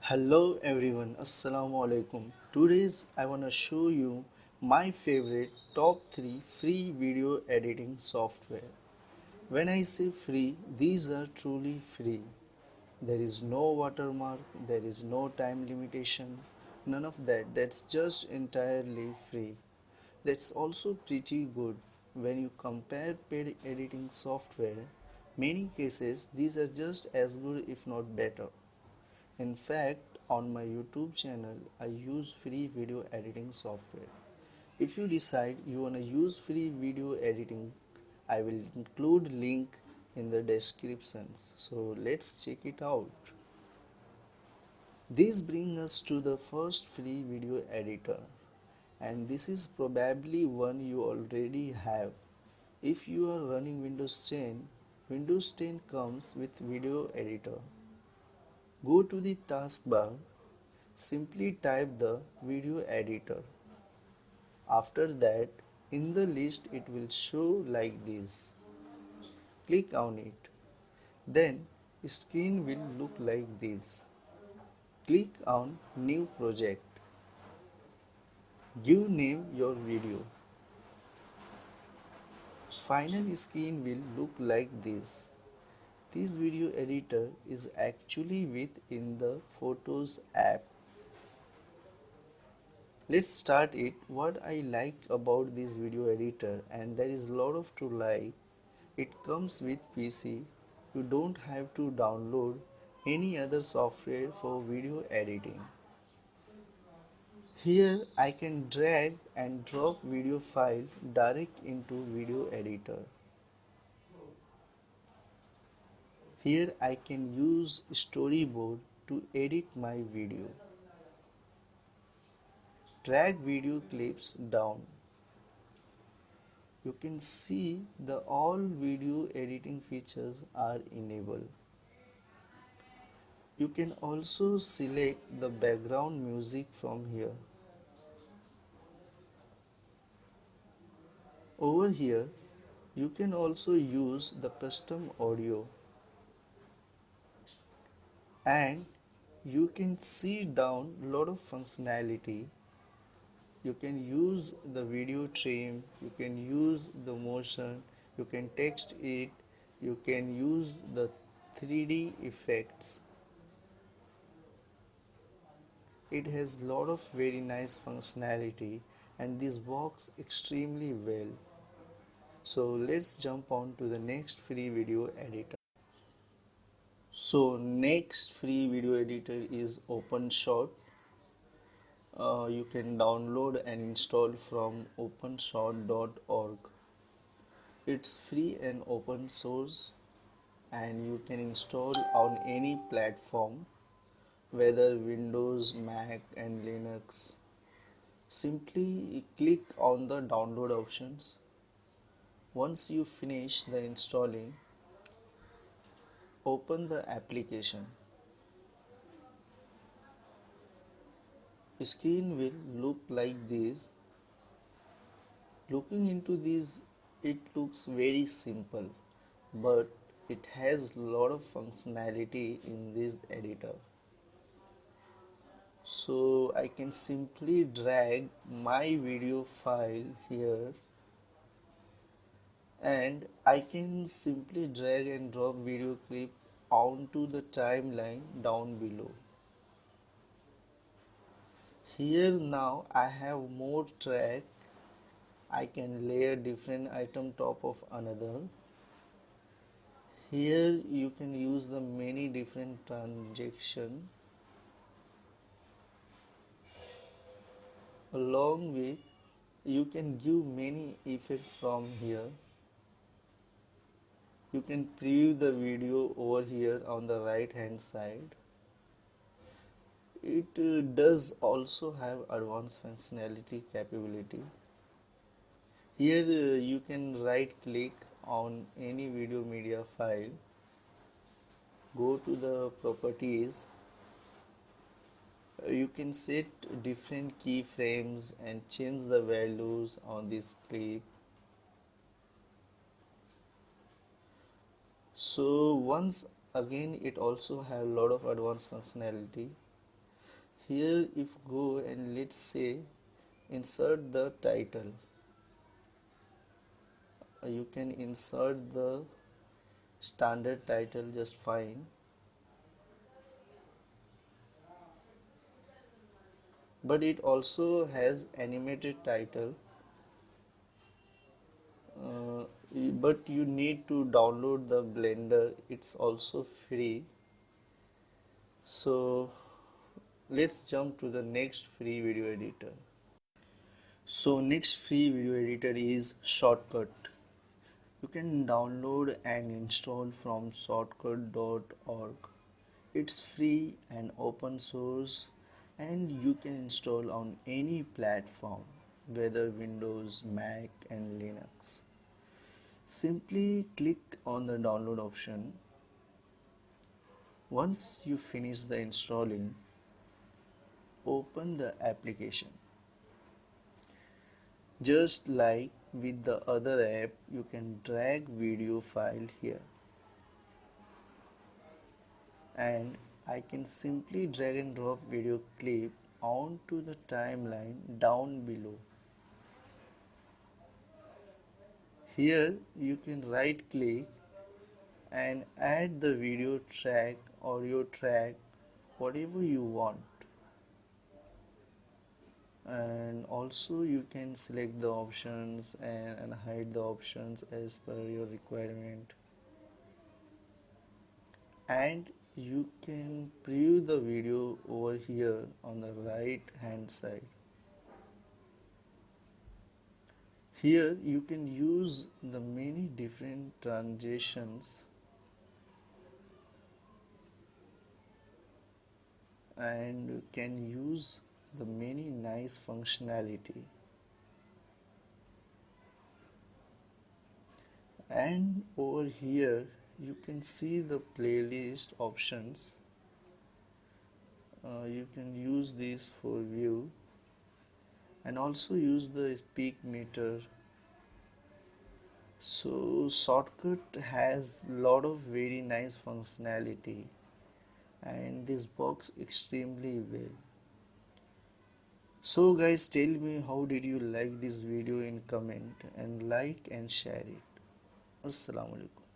Hello everyone, Assalamu alaikum. Today's I wanna show you my favorite top 3 free video editing software. When I say free, these are truly free. There is no watermark, there is no time limitation, none of that. That's just entirely free. That's also pretty good when you compare paid editing software. Many cases these are just as good if not better. In fact, on my YouTube channel, I use free video editing software. If you decide you want to use free video editing, I will include link in the descriptions. So let's check it out. This brings us to the first free video editor, and this is probably one you already have. If you are running Windows 10, Windows 10 comes with video editor. Go to the taskbar. Simply type the video editor. After that, in the list it will show like this. Click on it. Then screen will look like this. Click on new project. Give name your video. Final screen will look like this. This video editor is actually within the Photos app. Let's start it. What I like about this video editor, and there is a lot of to like, it comes with PC. You don't have to download any other software for video editing. Here I can drag and drop video file direct into video editor. Here I can use storyboard to edit my video. Drag video clips down. You can see the all video editing features are enabled. You can also select the background music from here. Over here, you can also use the custom audio, and you can see down lot of functionality. You can use the video trim, you can use the motion, you can text it, you can use the 3D effects. It has lot of very nice functionality, and this works extremely well. So let's jump on to the next free video editor. So next free video editor is Opensort. You can download and install from openshot.org. It's free and open source, and you can install on any platform, whether Windows, Mac and Linux. Simply click on the download options. Once you finish the installing, open the application. The screen will look like this. Looking into this, it looks very simple, but it has a lot of functionality in this editor. So I can simply drag my video file here, and I can simply drag and drop video clip onto the timeline down below. Here now I have more track. I can layer different item top of another. Here you can use the many different transaction, along with you can give many effects from here. You can preview the video over here on the right hand side. It does also have advanced functionality capability. Here you can right click on any video media file, go to the properties. You can set different keyframes and change the values on this clip. So once again, it also have a lot of advanced functionality. here if go and let's say insert the title, you can insert the standard title just fine, but it also has animated title, uh, but you need to download the Blender, it's also free. So let's jump to the next free video editor. So next free video editor is ShotCut. You can download and install from shotcut.org. It's free and open source and you can install on any platform, whether Windows, Mac and Linux. Simply click on the download option. Once you finish the installing, open the application. Just like with the other app, you can drag video file here and I can simply drag and drop video clip onto the timeline down below. Here you can right click and add the video track, audio track, whatever you want. And also you can select the options and hide the options as per your requirement. And you can preview the video over here on the right hand side. Here you can use the many different transitions and you can use the many nice functionality. And over here you can see the playlist options. You can use these for view and also use the speak meter. So ShotCut has lot of very nice functionality and this works extremely well. So guys, tell me how did you like this video in comment and like and share it. Assalamu alaikum.